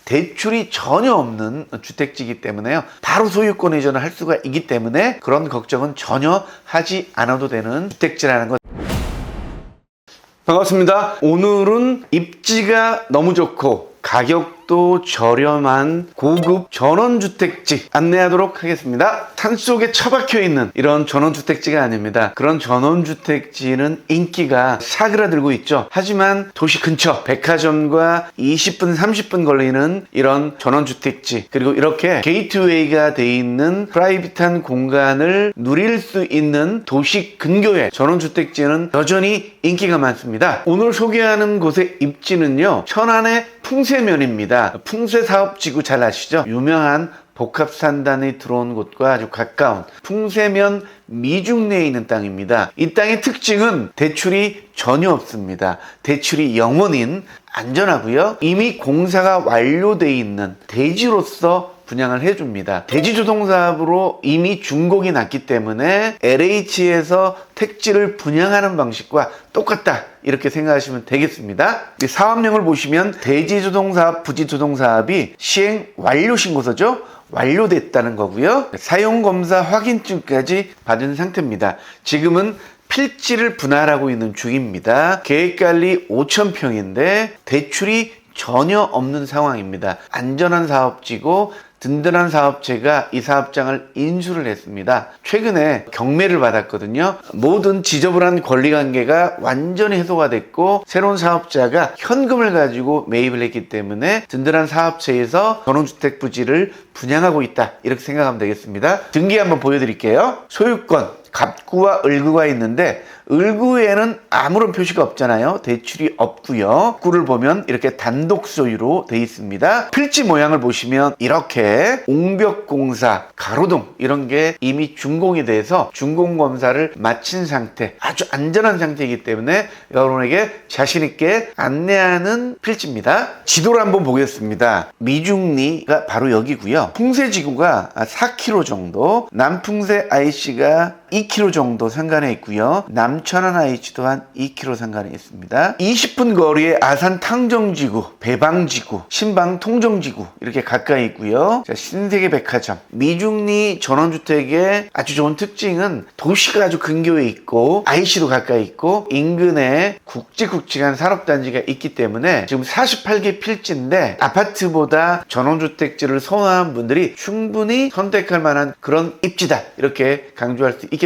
대출이 전혀 없는 주택지이기 때문에요. 바로 소유권 이전을 할 수가 있기 때문에 그런 걱정은 전혀 하지 않아도 되는 주택지라는 것. 반갑습니다. 오늘은 입지가 너무 좋고 가격도 저렴한 고급 전원주택지 안내하도록 하겠습니다. 산속에 처박혀 있는 이런 전원주택지가 아닙니다. 그런 전원주택지는 인기가 사그라들고 있죠. 하지만 도시 근처 백화점과 20분 30분 걸리는 이런 전원주택지, 그리고 이렇게 게이트웨이가 돼 있는 프라이빗한 공간을 누릴 수 있는 도시 근교의 전원주택지는 여전히 인기가 많습니다. 오늘 소개하는 곳의 입지는요, 천안의 풍세면입니다. 풍세사업지구 잘 아시죠? 유명한 복합산단이 들어온 곳과 아주 가까운 풍세면 미중내에 있는 땅입니다. 이 땅의 특징은 대출이 전혀 없습니다. 대출이 0원인 안전하고요. 이미 공사가 완료되어 있는 대지로서 분양을 해줍니다. 대지조성사업으로 이미 준공이 났기 때문에 LH에서 택지를 분양하는 방식과 똑같다, 이렇게 생각하시면 되겠습니다. 이 사업령을 보시면 대지조성사업, 부지조성사업이 시행 완료 신고서죠. 완료됐다는 거고요. 사용검사 확인증까지 받은 상태입니다. 지금은 필지를 분할하고 있는 중입니다. 계획관리 5,000평인데 대출이 전혀 없는 상황입니다. 안전한 사업지고 든든한 사업체가 이 사업장을 인수를 했습니다. 최근에 경매를 받았거든요. 모든 지저분한 권리관계가 완전히 해소가 됐고 새로운 사업자가 현금을 가지고 매입을 했기 때문에 든든한 사업체에서 전원주택 부지를 분양하고 있다, 이렇게 생각하면 되겠습니다. 등기 한번 보여드릴게요. 소유권 갑구와 을구가 있는데 을구에는 아무런 표시가 없잖아요. 대출이 없고요. 구를 보면 이렇게 단독 소유로 돼 있습니다. 필지 모양을 보시면 이렇게 옹벽공사, 가로등 이런 게 이미 준공이 돼서 준공검사를 마친 상태, 아주 안전한 상태이기 때문에 여러분에게 자신 있게 안내하는 필지입니다. 지도를 한번 보겠습니다. 미중리가 바로 여기고요. 풍세지구가 4km 정도, 남풍세 IC가 2km 정도 상간에 있고요. 남천안 IC 또한 2km 상간에 있습니다. 20분 거리에 아산 탕정지구, 배방지구, 신방 통정지구 이렇게 가까이 있고요. 자, 신세계 백화점, 미중리 전원주택의 아주 좋은 특징은 도시가 아주 근교에 있고 IC도 가까이 있고 인근에 굵직굵직한 산업단지가 있기 때문에 지금 48개 필지인데 아파트보다 전원주택지를 선호하는 분들이 충분히 선택할 만한 그런 입지다, 이렇게 강조할 수 있겠습니다.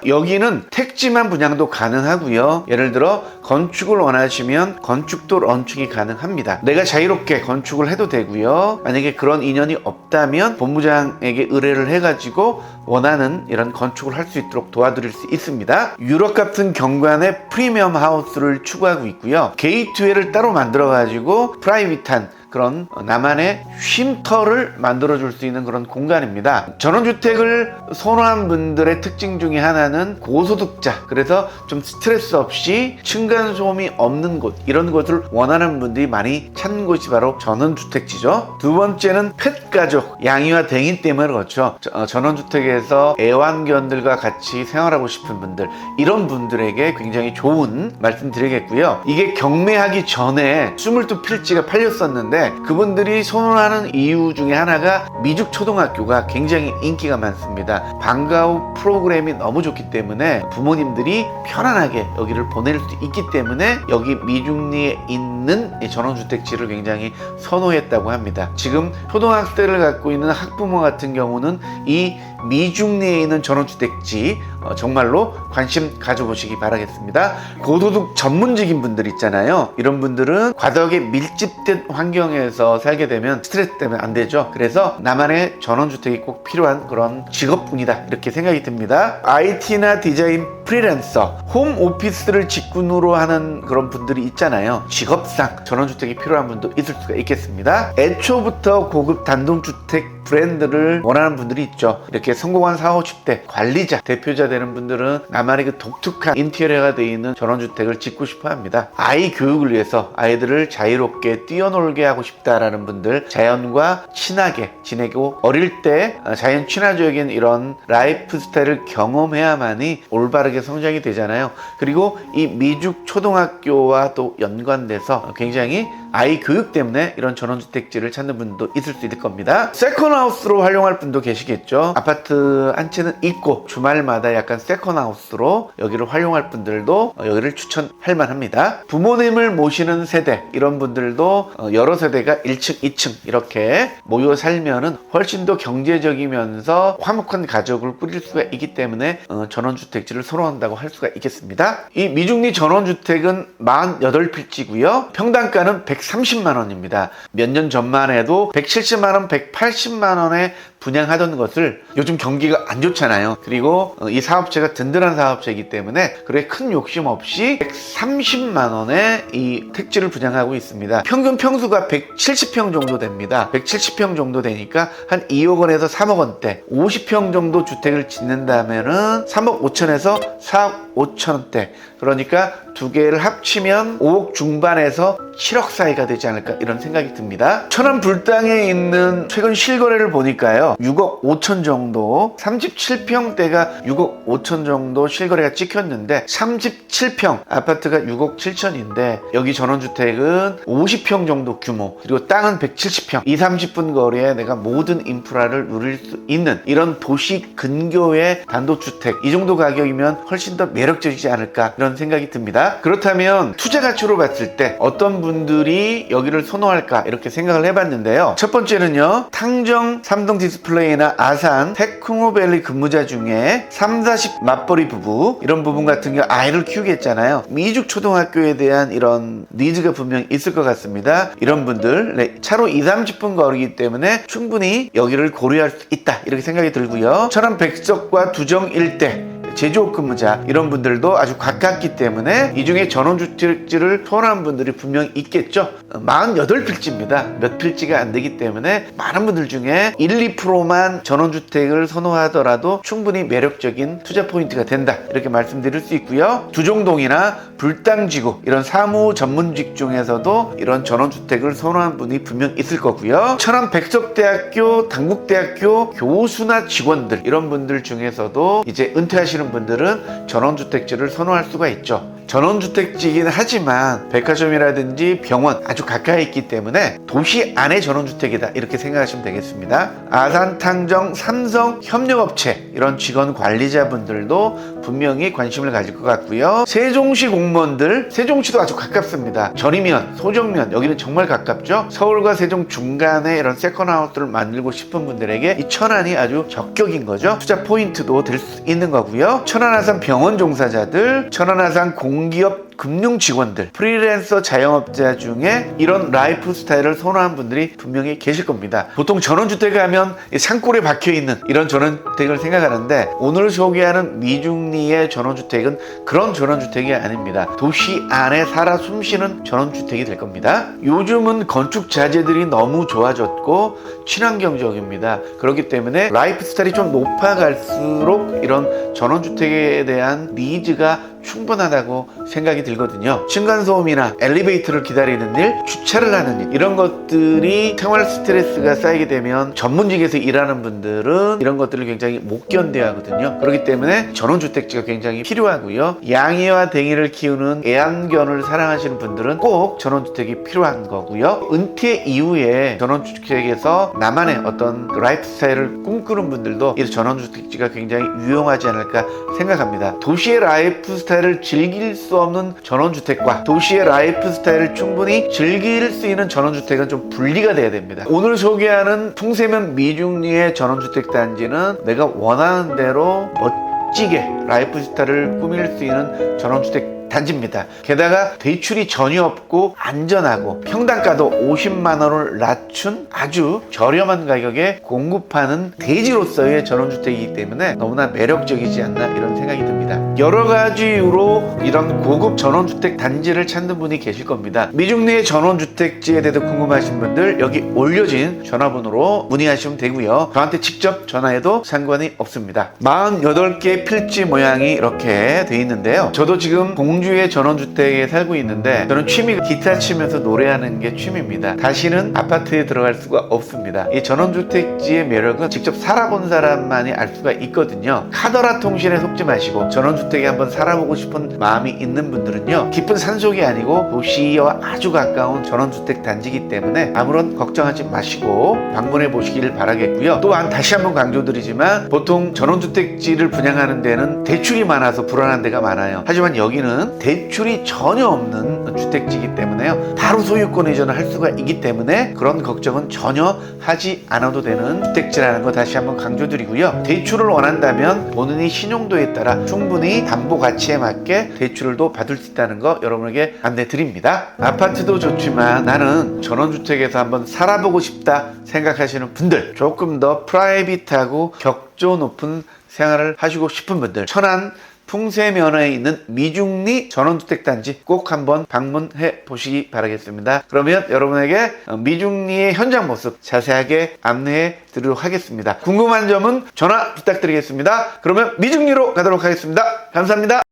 여기는 택지만 분양도 가능하고요. 예를 들어 건축을 원하시면 건축도 런칭이 가능합니다. 내가 자유롭게 건축을 해도 되고요. 만약에 그런 인연이 없다면 본부장에게 의뢰를 해가지고 원하는 이런 건축을 할 수 있도록 도와드릴 수 있습니다. 유럽 같은 경관의 프리미엄 하우스를 추구하고 있고요. 게이트웨이를 따로 만들어가지고 프라이빗한 그런 나만의 쉼터를 만들어줄 수 있는 그런 공간입니다. 전원주택을 선호한 분들의 특징 중에 하나는 고소득자, 그래서 좀 스트레스 없이 층간소음이 없는 곳, 이런 곳을 원하는 분들이 많이 찾는 곳이 바로 전원주택지죠. 두 번째는 펫가족, 양이와 댕이 때문에 그렇죠. 전원주택에서 애완견들과 같이 생활하고 싶은 분들, 이런 분들에게 굉장히 좋은 말씀 드리겠고요. 이게 경매하기 전에 22필지가 팔렸었는데 그분들이 선호하는 이유 중에 하나가 미죽초등학교가 굉장히 인기가 많습니다. 방과 후 프로그램이 너무 좋기 때문에 부모님들이 편안하게 여기를 보낼 수 있기 때문에 여기 미중리에 있는 전원주택지를 굉장히 선호했다고 합니다. 지금 초등학생을 갖고 있는 학부모 같은 경우는 이 미중리에 있는 전원주택지 정말로 관심 가져보시기 바라겠습니다. 고소득 전문직인 분들 있잖아요. 이런 분들은 과도하게 밀집된 환경에서 살게 되면 스트레스 때문에 안 되죠. 그래서 나만의 전원주택이 꼭 필요한 그런 직업군이다, 이렇게 생각이 듭니다. IT나 디자인 프리랜서, 홈 오피스를 직군으로 하는 그런 분들이 있잖아요. 직업상 전원주택이 필요한 분도 있을 수가 있겠습니다. 애초부터 고급 단독주택 브랜드를 원하는 분들이 있죠. 이렇게 성공한 40, 50대 관리자, 대표자 되는 분들은 나만의 그 독특한 인테리어가 되어 있는 전원주택을 짓고 싶어 합니다. 아이 교육을 위해서 아이들을 자유롭게 뛰어놀게 하고 싶다라는 분들, 자연과 친하게 지내고 어릴 때 자연 친화적인 이런 라이프 스타일을 경험해야만이 올바르게 성장이 되잖아요. 그리고 이 미죽 초등학교와 또 연관돼서 굉장히 아이 교육 때문에 이런 전원주택지를 찾는 분도 있을 수 있을 겁니다. 세컨하우스로 활용할 분도 계시겠죠. 아파트 한 채는 있고 주말마다 약간 세컨하우스로 여기를 활용할 분들도 여기를 추천할 만합니다. 부모님을 모시는 세대 이런 분들도 여러 세대가 1층, 2층 이렇게 모여 살면은 훨씬 더 경제적이면서 화목한 가족을 꾸릴 수가 있기 때문에 전원주택지를 선호한다고 할 수가 있겠습니다. 이 미중리 전원주택은 48필지고요. 평당가는 130만 원입니다. 몇 년 전만 해도 170만 원, 180만 원에 분양하던 것을 요즘 경기가 안 좋잖아요. 그리고 이 사업체가 든든한 사업체이기 때문에 그래 큰 욕심 없이 130만 원에 이 택지를 분양하고 있습니다. 평균 평수가 170평 정도 됩니다. 170평 정도 되니까 한 2억 원에서 3억 원대, 50평 정도 주택을 짓는다면은 3억 5천에서 4억 5천 원대. 그러니까 두 개를 합치면 5억 중반에서 7억 사이가 되지 않을까 이런 생각이 듭니다. 천안 불당에 있는 최근 실거래를 보니까요, 6억 5천 정도, 37평대가 6억 5천 정도 실거래가 찍혔는데 37평 아파트가 6억 7천인데 여기 전원주택은 50평 정도 규모, 그리고 땅은 170평, 2, 30분 거리에 내가 모든 인프라를 누릴 수 있는 이런 도시 근교의 단독주택, 이 정도 가격이면 훨씬 더 매력적이지 않을까 이런 생각이 듭니다. 그렇다면 투자 가치로 봤을 때 어떤 분들이 여기를 선호할까 이렇게 생각을 해봤는데요. 첫 번째는요, 탕정 삼성 디스플레이나 아산 테크노밸리 근무자 중에 3, 40 맞벌이 부부, 이런 부분 같은 경우 아이를 키우겠잖아요. 미죽 초등학교에 대한 이런 니즈가 분명 있을 것 같습니다. 이런 분들 차로 2, 30분 거리이기 때문에 충분히 여기를 고려할 수 있다 이렇게 생각이 들고요. 천안 백석과 두정 일대 제조업 근무자 이런 분들도 아주 가깝기 때문에 이 중에 전원주택지를 선호하는 분들이 분명히 있겠죠. 48필지입니다. 몇 필지가 안 되기 때문에 많은 분들 중에 1, 2%만 전원주택을 선호하더라도 충분히 매력적인 투자 포인트가 된다 이렇게 말씀드릴 수 있고요. 두종동이나 불당지구 이런 사무 전문직 중에서도 이런 전원주택을 선호하는 분이 분명 있을 거고요. 천안 백석대학교, 당국대학교 교수나 직원들 이런 분들 중에서도 이제 은퇴하시는 분들은 전원주택지를 선호할 수가 있죠. 전원주택지이긴 하지만 백화점이라든지 병원 아주 가까이 있기 때문에 도시 안의 전원주택이다 이렇게 생각하시면 되겠습니다. 아산, 탕정, 삼성 협력업체 이런 직원 관리자분들도 분명히 관심을 가질 것 같고요. 세종시 공무원들, 세종시도 아주 가깝습니다. 전이면, 소정면 여기는 정말 가깝죠. 서울과 세종 중간에 이런 세컨하우스를 만들고 싶은 분들에게 이 천안이 아주 적격인 거죠. 투자 포인트도 될 수 있는 거고요. 천안아산 병원 종사자들, 천안아산 공기업 금융 직원들, 프리랜서 자영업자 중에 이런 라이프 스타일을 선호하는 분들이 분명히 계실 겁니다. 보통 전원주택 하면 산골에 박혀있는 이런 전원주택을 생각하는데 오늘 소개하는 미중리의 전원주택은 그런 전원주택이 아닙니다. 도시 안에 살아 숨쉬는 전원주택이 될 겁니다. 요즘은 건축 자재들이 너무 좋아졌고 친환경적입니다. 그렇기 때문에 라이프 스타일이 좀 높아갈수록 이런 전원주택에 대한 니즈가 충분하다고 생각이 들거든요. 층간소음이나 엘리베이터를 기다리는 일, 주차를 하는 일, 이런 것들이 생활 스트레스가 쌓이게 되면 전문직에서 일하는 분들은 이런 것들을 굉장히 못 견뎌야 하거든요. 그렇기 때문에 전원주택지가 굉장히 필요하고요. 양이와 댕이를 키우는 애완견을 사랑하시는 분들은 꼭 전원주택이 필요한 거고요. 은퇴 이후에 전원주택에서 나만의 어떤 라이프 스타일을 꿈꾸는 분들도 이 전원주택지가 굉장히 유용하지 않을까 생각합니다. 도시의 라이프 스타일을 즐길 수 없는 전원주택과 도시의 라이프 스타일을 충분히 즐길 수 있는 전원주택은 좀 분리가 돼야 됩니다. 오늘 소개하는 풍세면 미중리의 전원주택 단지는 내가 원하는 대로 멋지게 라이프 스타일을 꾸밀 수 있는 전원주택 단지입니다. 게다가 대출이 전혀 없고 안전하고 평당가도 50만 원을 낮춘 아주 저렴한 가격에 공급하는 대지로서의 전원주택이기 때문에 너무나 매력적이지 않나 이런 생각이 듭니다. 여러 가지 이유로 이런 고급 전원주택 단지를 찾는 분이 계실 겁니다. 미중리의 전원주택지에 대해서 궁금하신 분들 여기 올려진 전화번호로 문의하시면 되고요. 저한테 직접 전화해도 상관이 없습니다. 48개의 필지 모양이 이렇게 돼 있는데요. 저도 지금 공주의 전원주택에 살고 있는데 저는 취미가 기타 치면서 노래하는 게 취미입니다. 다시는 아파트에 들어갈 수가 없습니다. 이 전원주택지의 매력은 직접 살아본 사람만이 알 수가 있거든요. 카더라 통신에 속지 마시고 전원주택에 한번 살아보고 싶은 마음이 있는 분들은요, 깊은 산속이 아니고 도시와 아주 가까운 전원주택 단지이기 때문에 아무런 걱정하지 마시고 방문해 보시길 바라겠고요. 또한 다시 한번 강조드리지만 보통 전원주택지를 분양하는 데는 대출이 많아서 불안한 데가 많아요. 하지만 여기는 대출이 전혀 없는 주택지이기 때문에요, 바로 소유권 이전을 할 수가 있기 때문에 그런 걱정은 전혀 하지 않아도 되는 주택지라는 거 다시 한번 강조드리고요. 대출을 원한다면 본인의 신용도에 따라 충분히 담보 가치에 맞게 대출을 또 받을 수 있다는 거 여러분에게 안내 드립니다. 아파트도 좋지만 나는 전원주택에서 한번 살아보고 싶다 생각하시는 분들, 조금 더 프라이빗하고 격조 높은 생활을 하시고 싶은 분들, 천안 풍세면허에 있는 미중리 전원주택단지 꼭 한번 방문해 보시기 바라겠습니다. 그러면 여러분에게 미중리의 현장 모습 자세하게 안내해 드리도록 하겠습니다. 궁금한 점은 전화 부탁드리겠습니다. 그러면 미중리로 가도록 하겠습니다. 감사합니다.